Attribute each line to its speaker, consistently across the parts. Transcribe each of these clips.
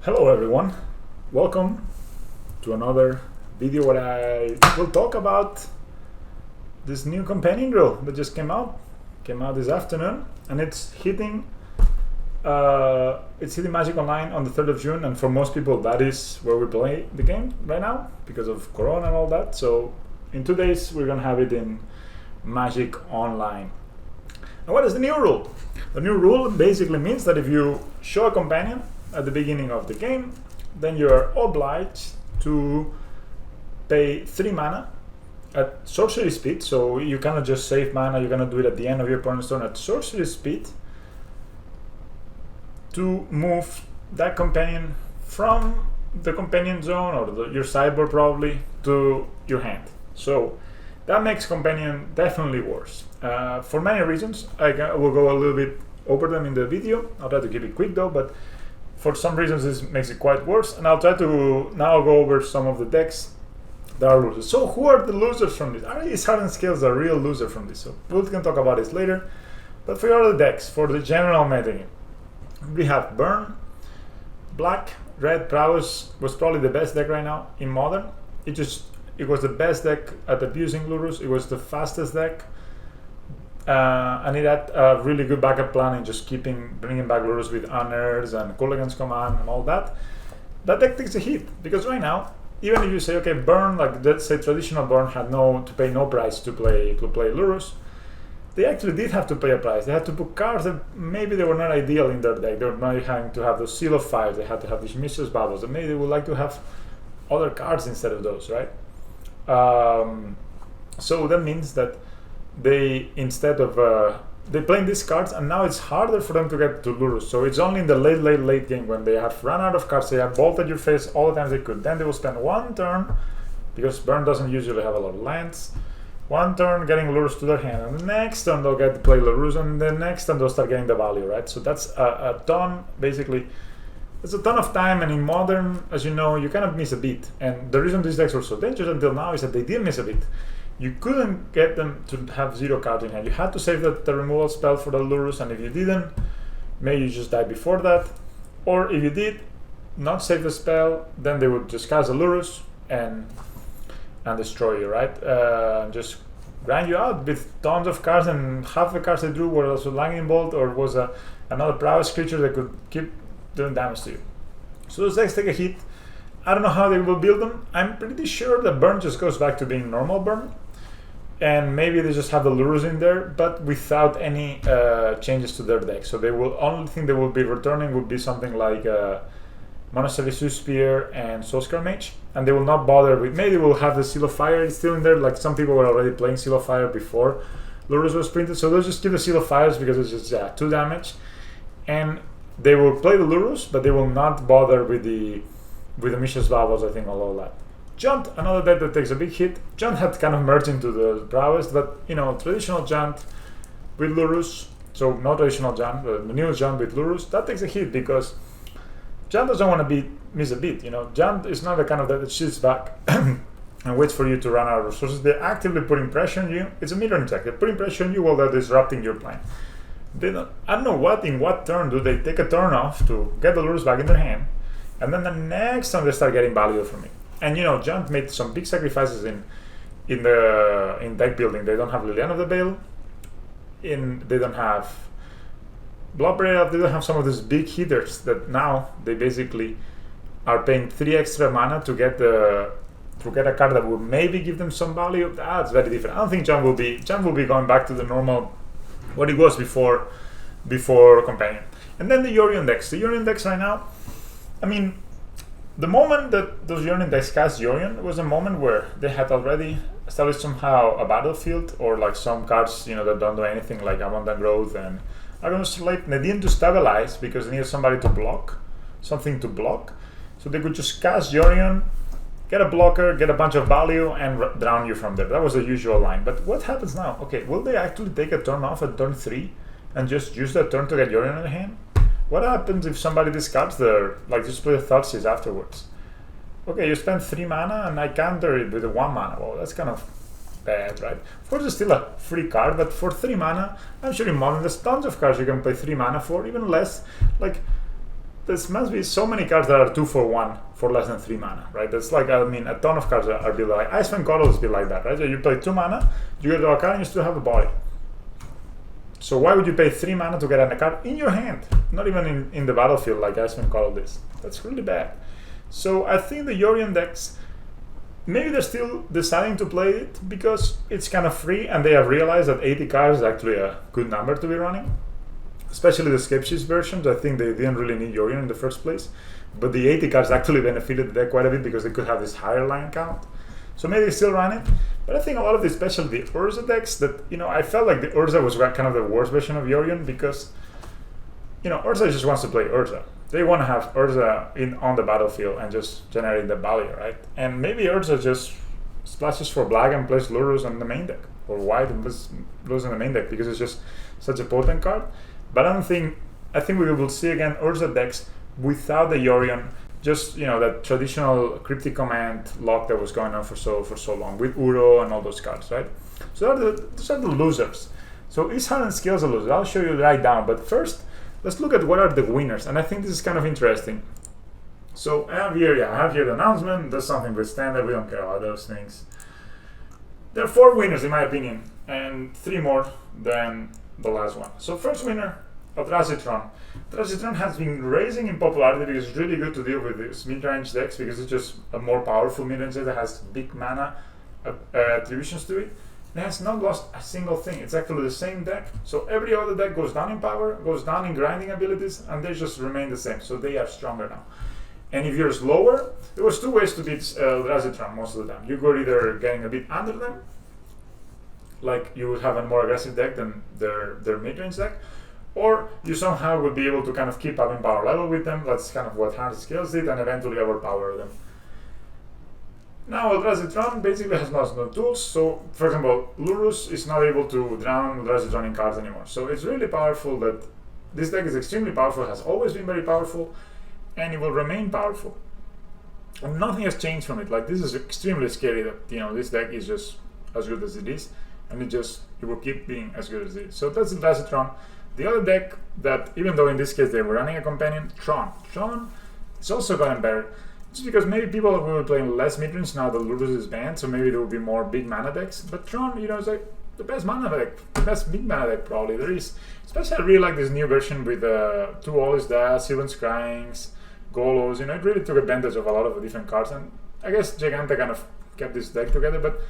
Speaker 1: Hello everyone, welcome to another video where I will talk about this new companion drill that just came out this afternoon, and it's hitting Magic Online on the 3rd of June, and for most people that is where we play the game right now because of Corona and all that. So in 2 days we're gonna have it in Magic Online. And what is the new rule? The new rule basically means that if you show a companion at the beginning of the game, then you are obliged to pay 3 mana at sorcery speed. So you cannot just save mana, you're gonna do it at the end of your opponent's turn at sorcery speed to move that companion from the companion zone or your sideboard probably to your hand. So that makes companion definitely worse for many reasons. I will go a little bit over them in the video. I'll try to keep it quick though, but for some reasons this makes it quite worse, and I'll try to now go over some of the decks that are losers. So who are the losers from this? Is Hardened Scales a real loser from this? So we can talk about this later, but for your other decks, for the general metagame, we have Burn, Black, Red, Prowess was probably the best deck right now in Modern. It was the best deck at abusing Lurus. It was the fastest deck, and it had a really good backup plan in just bringing back Lurus with Unearths and Cooligan's Command and all that. That deck takes a hit because right now, even if you say, okay, Burn, like let's say traditional Burn had to pay no price to play Lurus, they actually did have to pay a price. They had to put cards that maybe they were not ideal in their deck. They were not having to have those Seal of Fire. They had to have these Mistress Bubbles, and maybe they would like to have other cards instead of those, right? So that means that they, instead of they playing these cards, and now it's harder for them to get to Lurus. So it's only in the late game when they have run out of cards, they have bolted your face all the times they could. Then they will spend one turn, because Burn doesn't usually have a lot of lands, one turn getting Lurus to their hand, and the next turn they'll get to play Lurus, and the next turn they'll start getting the value, right? So that's a ton, basically. It's a ton of time, and in Modern, as you know, you cannot miss a beat. And the reason these decks were so dangerous until now is that they did miss a beat. You couldn't get them to have 0 cards in hand. You had to save the removal spell for the Lurus, and if you didn't, maybe you just died before that. Or if you did not save the spell, then they would just cast a Lurus and destroy you, right? Just grind you out with tons of cards, and half the cards they drew were also Lightning Bolt or was another prowess creature that could keep doing damage to you. So those decks take a hit. I don't know how they will build them. I'm pretty sure that Burn just goes back to being normal Burn, and maybe they just have the Lurus in there, but without any changes to their deck. So only thing they will be returning would be something like Monastery Spear and Soulscar Mage, and they will not bother with. Maybe we'll have the Seal of Fire still in there. Like some people were already playing Seal of Fire before Lurus was printed, so they'll just give the Seal of Fires because it's just 2 damage, and they will play the Lurus, but they will not bother with the Mistress Bubbles, I think, all that. Junt, another deck that takes a big hit. Junt had kind of merged into the Prowess, but traditional Junt with Lurus, so not traditional Junt, the new Junt with Lurus, that takes a hit because Junt doesn't want to miss a beat. Junt is not the kind of deck that sits back and waits for you to run out of resources. They're actively putting pressure on you. It's a mirroring deck. They're putting pressure on you while they're disrupting your plan. I don't know in what turn do they take a turn off to get the Lurus back in their hand, and then the next time they start getting value from it. And Junt made some big sacrifices in deck building. They don't have Liliana of the Veil, they don't have Bloodbraid, they don't have some of these big hitters that now they basically are paying 3 extra mana to get a card that will maybe give them some value. That's very different. I don't think Junt will be going back to the normal what it was before Companion. And then the Yorion decks. The Yorion decks right now, I mean, the moment that those Yorion decks cast Yorion was a moment where they had already established somehow a battlefield, or like some cards, that don't do anything, like Abundant Growth and Argonauts Late. They didn't to stabilize because they needed something to block. So they could just cast Yorion, get a blocker, get a bunch of value, and drown you from there. That was the usual line. But what happens now? Okay, will they actually take a turn off at turn 3 and just use that turn to get Yorion in hand? What happens if somebody discards just play a Thoughtseize afterwards? Okay, you spend 3 mana and I counter it with a 1 mana. Well, that's kind of bad, right? Of course, it's still a free card, but for 3 mana, I'm sure in Modern there's tons of cards you can pay 3 mana for, even less. Like, this must be so many cards that are 2 for 1 for less than 3 mana, right? That's like, I mean, a ton of cards are built like Icewind Coddle is built like that, right? So you play 2 mana, you get a card, and you still have a body. So why would you pay 3 mana to get a card in your hand? Not even in the battlefield like Icewind Coddle is. That's really bad. So I think the Yorion decks, maybe they're still deciding to play it because it's kind of free, and they have realized that 80 cards is actually a good number to be running. Especially the Skepsis versions, I think they didn't really need Yorion in the first place. But the 80 cards actually benefited the deck quite a bit because they could have this higher line count. So maybe they still run it. But I think a lot of the, especially the Urza decks, that, you know, I felt like the Urza was kind of the worst version of Yorion because, you know, Urza just wants to play Urza. They want to have Urza on the battlefield and just generate the value, right? And maybe Urza just splashes for black and plays Lurus on the main deck, or white and plays Lurus on the main deck because it's just such a potent card. But I think we will see again Urza decks without the Yorion, just, you know, that traditional cryptic command lock that was going on for so long with Uro and all those cards, right? So those are the losers. So is Hardened Scales a loser? I'll show you right down. But first, let's look at what are the winners, and I think this is kind of interesting. So I have here the announcement. There's something with standard. We don't care about those things. There are 4 winners in my opinion, and 3 more than the last one. So first winner, Eldrazi-Tron. Eldrazi-Tron has been rising in popularity because it's really good to deal with these mid-range decks because it's just a more powerful mid-range deck that has big mana attributions to it. It has not lost a single thing. It's actually the same deck. So every other deck goes down in power, goes down in grinding abilities, and they just remain the same. So they are stronger now. And if you're slower, there was 2 ways to beat Eldrazi-Tron most of the time. You go either getting a bit under them, like you would have a more aggressive deck than their mid-range deck, or you somehow would be able to kind of keep up in power level with them. That's kind of what Hardened Scales did, and eventually overpower them. Now Eldrazi-Tron basically has lost no tools, so for example, Lurus is not able to drown Eldrazi-Tron in cards anymore. So it's really powerful that this deck is extremely powerful, has always been very powerful, and it will remain powerful. And nothing has changed from it. Like, this is extremely scary that, you know, this deck is just as good as it is, and it will keep being as good as it is. So that's Eldrazi-Tron. The other deck that, even though in this case they were running a companion, Tron is also gotten better. Just because maybe people will be playing less midrange now that Lurus is banned, so maybe there will be more big mana decks. But Tron, you know, is like the best mana deck, the best big mana deck probably there is. Especially I really like this new version with 2 Always Da, Sylvan Scryings, Golos. You know, it really took advantage of a lot of the different cards, and I guess Giganta kind of kept this deck together. But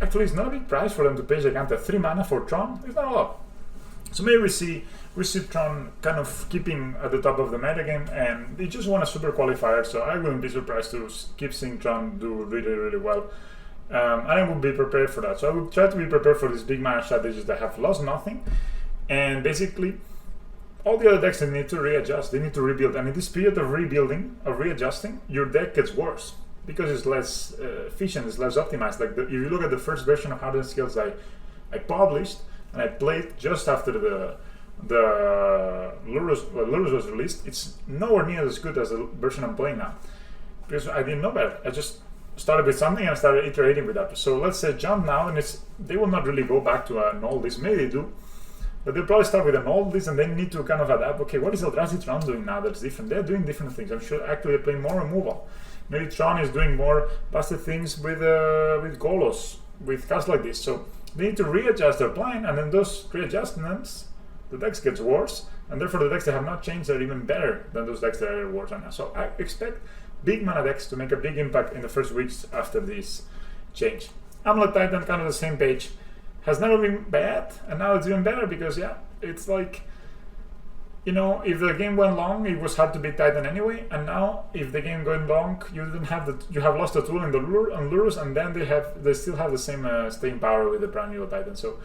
Speaker 1: actually, it's not a big price for them to pay Giganta 3 mana for Tron. It's not a lot. So maybe we see Tron kind of keeping at the top of the metagame, and they just won a super qualifier, so I wouldn't be surprised to keep seeing Tron do really, really well. And I would be prepared for that. So I would try to be prepared for these big mana strategies that have lost nothing, and basically all the other decks, they need to readjust, they need to rebuild, and in this period of rebuilding, of readjusting, your deck gets worse because it's less efficient, it's less optimized. Like if you look at the first version of Hardened Scales I published, and I played just after the Lurus was released, it's nowhere near as good as the version I'm playing now. Because I didn't know better. I just started with something and I started iterating with that. So let's say jump now, and they will not really go back to an old list. Maybe they do, but they'll probably start with an old list and then need to kind of adapt. Okay, what is Eldrazi-Tron doing now that's different? They're doing different things. I'm sure actually they're playing more removal. Maybe Tron is doing more busted things with Golos, with cards like this. So they need to readjust their plan, and then those readjustments, the decks gets worse, and therefore the decks that have not changed are even better than those decks that are worse right now. So I expect big mana decks to make a big impact in the first weeks after this change. Amulet Titan, kind of the same page, has never been bad, and now it's even better because, yeah, it's like, you know, if the game went long, it was hard to beat Titan anyway, and now if the game going long, you have lost a tool in the Lurus, and then they still have the same staying power with the Primeval Titan. So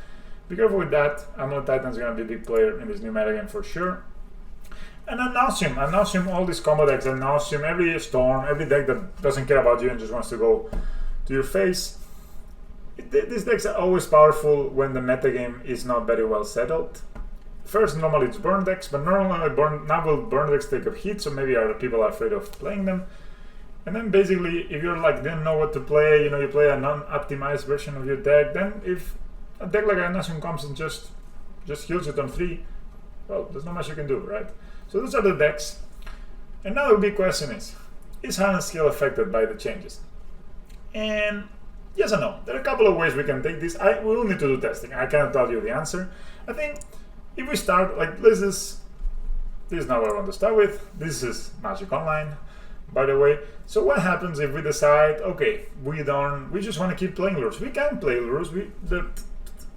Speaker 1: be careful with that. Amulet Titan is going to be a big player in this new metagame for sure. And Announcement, all these combo decks, Announcement, every Storm, every deck that doesn't care about you and just wants to go to your face. These decks are always powerful when the metagame is not very well settled. First, normally it's burn decks, but normally burn decks take a hit, so maybe people are afraid of playing them. And then basically, if you're like didn't know what to play, you know, you play a non-optimized version of your deck, then if a deck like Announcement comes and just heals you on 3, well, there's not much you can do, right? So those are the decks. And now the big question is Hardened Scale affected by the changes? And yes and no. There are a couple of ways we can take this. We will need to do testing. I cannot tell you the answer. I think if we start, like, this is not what I want to start with. This is Magic Online, by the way. So what happens if we decide, okay, we just want to keep playing lures? We can play lures.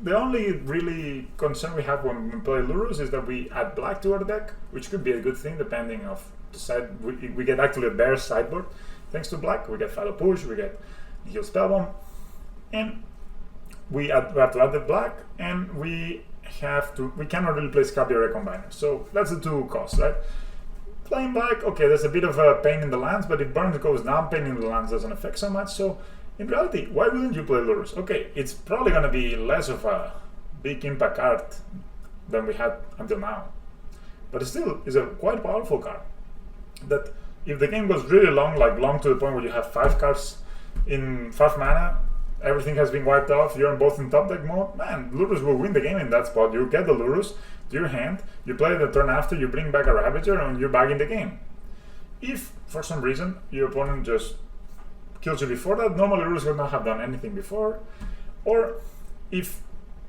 Speaker 1: The only really concern we have when we play lures is that we add black to our deck, which could be a good thing depending of the side. We get actually a bear sideboard thanks to black. We get Follow Push, we get Heal Spellbomb, and we have to add the black, and we cannot really play Scabier Recombiner. So that's the two costs, right? Playing black, okay, there's a bit of a pain in the lands, but if burn goes down, pain in the lands doesn't affect so much. So in reality, why wouldn't you play lures? Okay, it's probably going to be less of a big impact card than we had until now, but it still is a quite powerful card that if the game goes really long, like long to the point where you have 5 cards in 5 mana, everything has been wiped off, you're both in top deck mode, man, Lurus will win the game in that spot. You get the Lurus to your hand, you play the turn after, you bring back a Ravager, and you're back in the game. If, for some reason, your opponent just kills you before that, normally Lurus would not have done anything before, or if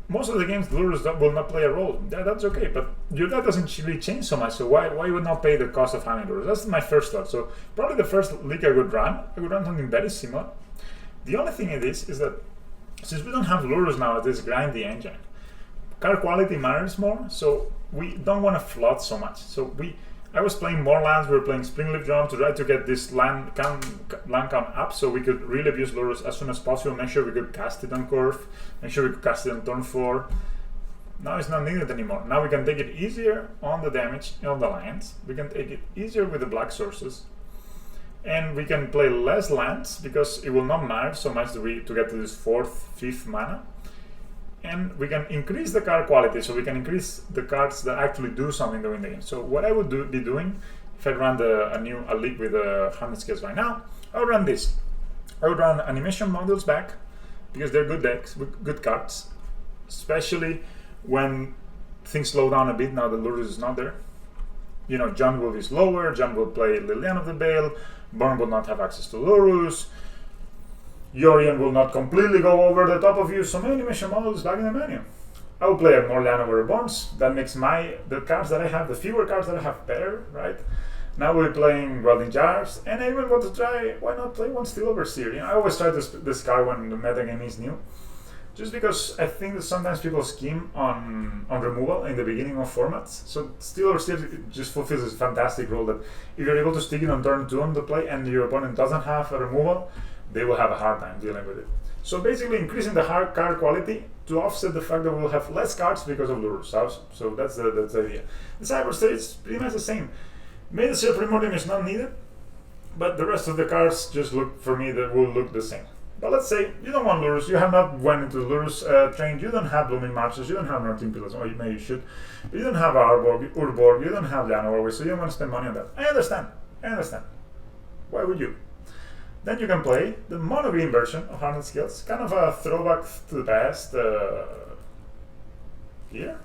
Speaker 1: most of the games Lurus will not play a role, that's okay, but your deck doesn't really change so much, so why would not pay the cost of having Lurus? That's my first thought. So probably the first league I would run something very similar. The only thing is that since we don't have Lurus now at this grindy engine, card quality matters more, so we don't want to flood so much. So I was playing more lands, we were playing Springleaf Drum to try to get this land count up so we could really abuse Lurus as soon as possible, make sure we could cast it on curve, make sure we could cast it on turn 4. Now it's not needed anymore. Now we can take it easier on the damage, on the lands, we can take it easier with the black sources, and we can play less lands because it will not matter so much to get to this 4th, 5th mana. And we can increase the card quality, so we can increase the cards that actually do something to win the game. So what I would be doing if I ran a league with Hardened Scales right now, I would run this. I would run animation modules back because they're good decks, good cards, especially when things slow down a bit now that Lurus is not there. You know, John will be slower, John will play Lilian of the Veil, Burn will not have access to Lurus, Yorion will not completely go over the top of you, so many animation models back in the menu. I will play more Llanowar Reborns. That makes the cards that I have, the fewer cards that I have, better, right? Now we're playing Welding Jars, and I even want to try, why not play one Steel Overseer? You know, I always try this card when the metagame is new, just because I think that sometimes people scheme on removal in the beginning of formats. So Steel Overseer just fulfills this fantastic role that if you're able to stick it on turn 2 on the play and your opponent doesn't have a removal, they will have a hard time dealing with it. So basically increasing the hard card quality to offset the fact that we'll have less cards because of Lurus. So that's the idea. The Cyber State is pretty much the same. Maybe the Primordium is not needed, but the rest of the cards just look, for me, that will look the same. But let's say you don't want Lurus, you have not went into the Lurus train, you don't have Blooming Marches, you don't have Northern Pillars, or maybe you should, but you don't have Urborg, you don't have Llanowar, so you don't want to spend money on that. I understand. Why would you? Then you can play the mono green version of Hardened Scales, kind of a throwback to the past here.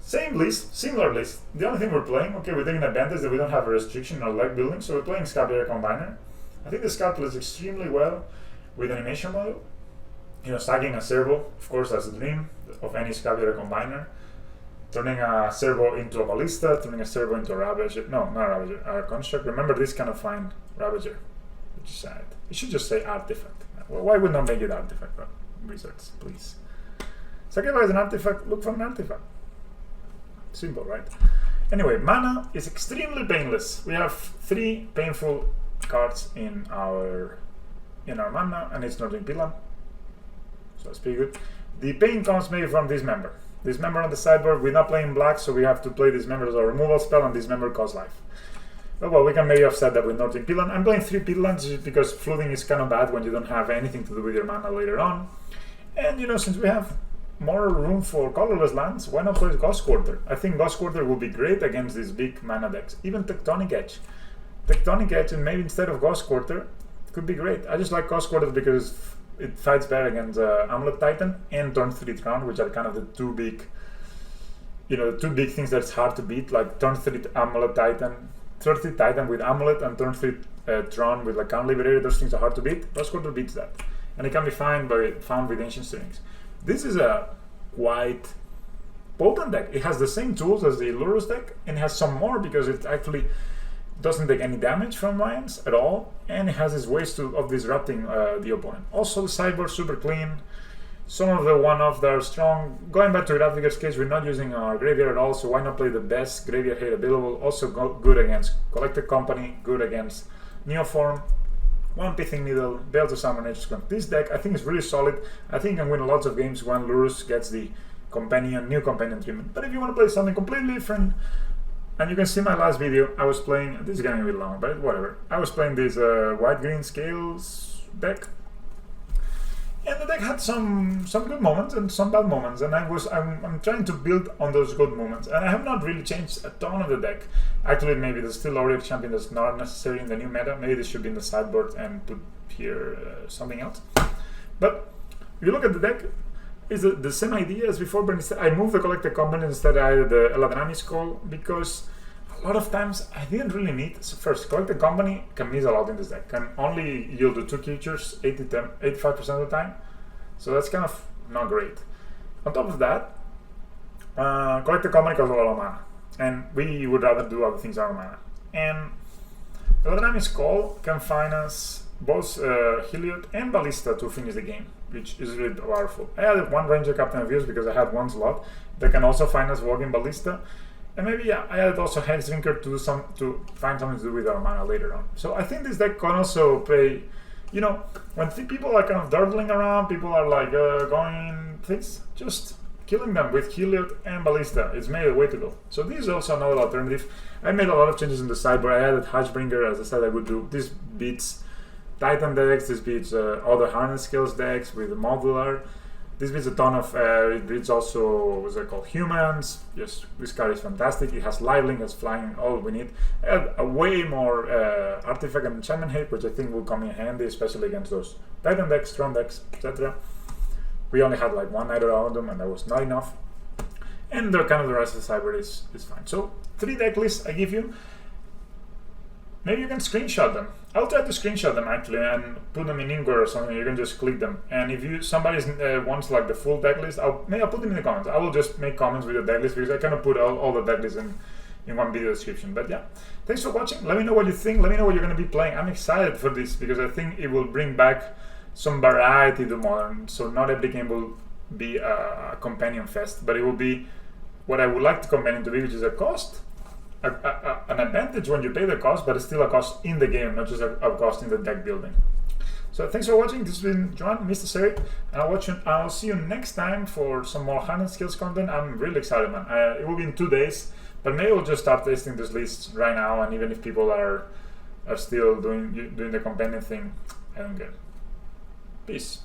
Speaker 1: Same list, similar list. The only thing we're playing, okay, we're taking advantage that we don't have a restriction in our leg building, so we're playing Scabier Combiner. I think this card plays extremely well with animation model. You know, stacking a Servo, of course, that's the dream of any Scabier Combiner. Turning a Servo into a Ballista, turning a Servo into a Ravager. No, not a Ravager, a Construct. Remember, this cannot find Ravager, which is sad. It should just say Artifact. Well, why would not make it Artifact? Wizards, please. Sacrifice an artifact, look for an artifact. Simple, right? Anyway, mana is extremely painless. We have 3 painful cards in our mana, and it's not in Pilan, so that's pretty good. The pain comes maybe from Dismember. Dismember on the sideboard. We're not playing black, so we have to play Dismember as a removal spell, and Dismember costs life. Well, we can maybe offset that with Northern Pilan. I'm playing 3 Pilans because flooding is kind of bad when you don't have anything to do with your mana later on. And you know, since we have more room for colorless lands, why not play Ghost Quarter? I think Ghost Quarter will be great against these big mana decks. Even Tectonic Edge. Tectonic Edge, and maybe instead of Ghost Quarter, could be great. I just like Ghost Quarter because it fights better against Amulet Titan and Turn 3 Tron, which are kind of the two big things that's hard to beat, like Turn 3 Amulet Titan third 3 Titan with Amulet and turn 3 Tron with like Count Liberator. Those things are hard to beat. Rose Quarter beats that, and it can be found with Ancient Strings. This is a quite potent deck. It has the same tools as the Lurus deck, and it has some more because it actually doesn't take any damage from lands at all, and it has its ways of disrupting the opponent. Also, the sideboard super clean. Some of the one-offs that are strong. Going back to Graphic Scales, we're not using our graveyard at all, so why not play the best graveyard hate available? Also good against Collected Company, good against Neoform, One Pithing Needle, Veil to Summon, Nature's Gun. This deck I think is really solid. I think you can win lots of games when Lurus gets the new companion treatment. But if you want to play something completely different, and you can see my last video, I was playing, this is getting a bit long, but whatever. I was playing this white-green scales deck. And the deck had some good moments and some bad moments, and I'm trying to build on those good moments. And I have not really changed a ton of the deck. Actually, maybe there's still Aureox Champion that's not necessary in the new meta. Maybe this should be in the sideboard and put here something else. But if you look at the deck, it's the same idea as before, but instead I moved the Collected Company, instead I added the Eladrani Skull, because a lot of times I didn't really need. So first, Collected Company can miss a lot in this deck. Can only yield to 2 creatures 85% of the time. So that's kind of not great. On top of that, Collected Company costs a lot of mana. And we would rather do other things out of mana. And Eladrani Skull can finance both Heliod and Ballista to finish the game, which is really powerful. I added 1 Ranger Captain of Use because I had 1 slot. They can also finance Walking Ballista. And maybe I added also Hexdrinker to find something to do with our mana later on. So I think this deck can also play, you know, when people are kind of dawdling around, people are like going things, just killing them with Heliod and Ballista. It's made a way to go. So this is also another alternative. I made a lot of changes in the sideboard. I added Hatchbringer, as I said I would do. This beats Titan decks, this beats other Hardened Scales decks with modular. This beats a ton of, it beats also, what's it called, humans. Yes, this card is fantastic. It has Livelink, it's flying, all we need. A way more artifact and enchantment hate, which I think will come in handy, especially against those Titan decks, Tron decks, etc. We only had like 1 Night around them, and that was not enough. And the kind of the rest of the sideboard is fine. So 3 deck lists I give you. Maybe you can screenshot them. I'll try to screenshot them actually and put them in Inkware or something. You can just click them. And if somebody wants like the full deck list, I'll put them in the comments. I will just make comments with the deck list because I cannot put all the deck lists in one video description. But yeah, thanks for watching. Let me know what you think. Let me know what you're going to be playing. I'm excited for this because I think it will bring back some variety to Modern. So not every game will be a companion fest, but it will be what I would like the companion to be, which is a cost. An advantage when you pay the cost, but it's still a cost in the game, not just a cost in the deck building. So thanks for watching. This has been Joan, Mr. Serik, and I'll see you next time for some more Hardened Scales content. I'm really excited, man. It will be in 2 days, but maybe we'll just start testing these lists right now, and even if people are still doing the companion thing, I don't care. Peace.